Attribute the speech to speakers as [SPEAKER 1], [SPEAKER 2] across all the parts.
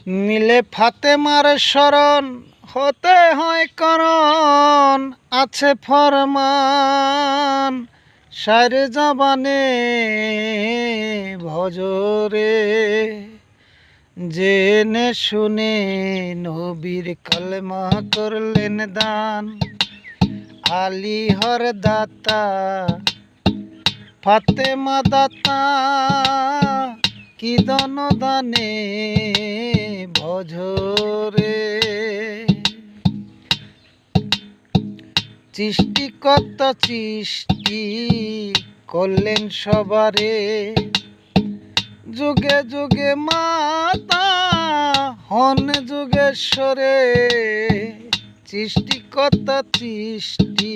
[SPEAKER 1] নিলে ফাতেমার শরণ হতে হয় করণ, আছে ফরমান শায়ের জবানে ভজরে। জেনে শুনে নবীর কলমা করলেন দান, আলী হর দাতা ফাতেমা দাতা, কি দানে ভজরে। সৃষ্টিকর্তা সৃষ্টি করলেন সবারে, যুগে যুগে মাতা হন যুগেশ্বরে। সৃষ্টিকর্তা সৃষ্টি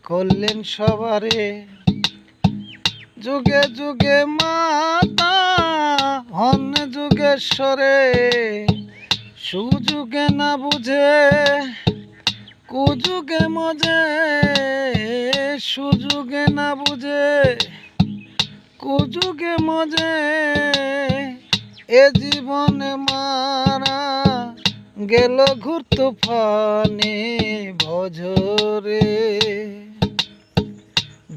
[SPEAKER 1] করলেন সবারে, যুগে যুগে মাতা হন যুগেশ্বরে। সুযুগে না বুঝে কুযুগে মজে, সুযুগে না বুঝে কুযুগে মজে। এ জীবনে মারা গেল ঘুর তুফানে ভজরে।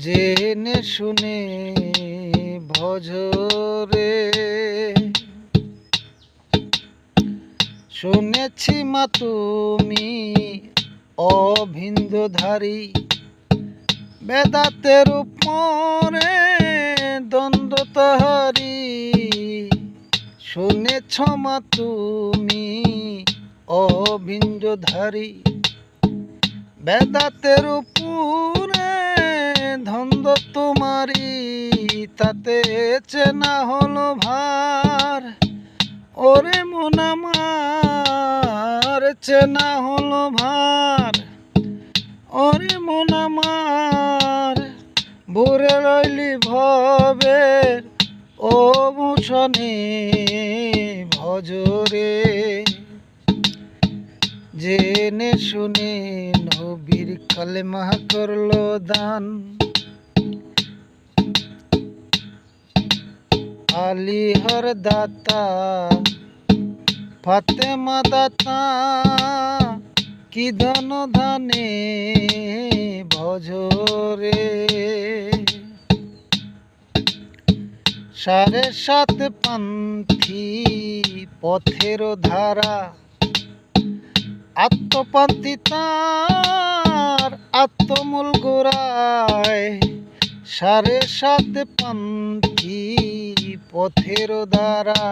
[SPEAKER 1] জেনে শুনে ভজরে। শুনেছি মা তুমি অভিন্দধারী, বেদাতের উপরে দ্বন্দ্ব তাহারি। শুনেছ মা তুমি অভিন্দধারী, বেদাতের উপরে দ্বন্দ্ব তোমারি। তাতে চেনা হলো ভার, ওরে মন আমার চেনা হলো ভার। ওরে মন আমার ভরে রইলি ভবের ও ভূষণে ভজরে। জেনে শুনে নবীর কলেমা করলো দান, আলী হর দাতা ফাতেমা দাতা, কি দানে ভজরে। 7.5 পান্থী পথের ধারা, আত্মপন্থী তার আত্মমূল গোড়ায়। 7.5 পান্থী পথের দ্বারা,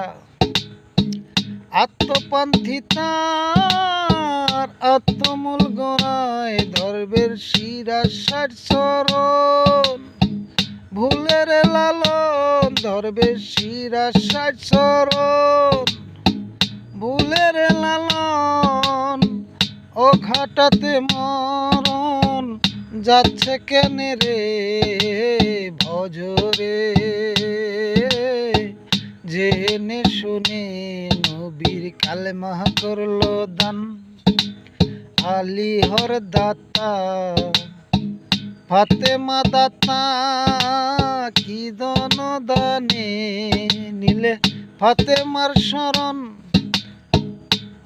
[SPEAKER 1] আত্মপন্থী তার আত্মমূল গোড়ায়। ধর্মের শিরা 60 চরণ ভুলের লালন, ধর্মের শিরা 60 চরণ ভুলের লালন। ও ঘাটাতে মরণ যাচ্ছে কেনে রে ভজরে। জেনে শুনে নবীর কালেমা করলো দান, আলী হর দাতা ফাতেমা দাতা, কি দানে নিলে ফাতেমার শরণ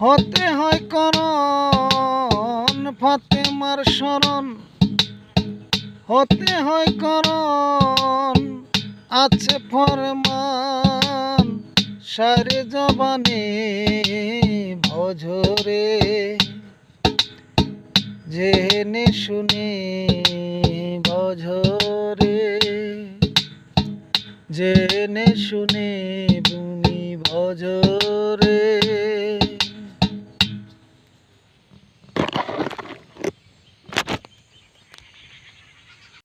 [SPEAKER 1] হতে হয় করণ। ফাতেমার শরণ হতে হয় করণ, আছে ফরমান শায়ের জবানে ভজরে। জেনে শুনে ভজরে। জেনে শুনে ভূমি ভজরে।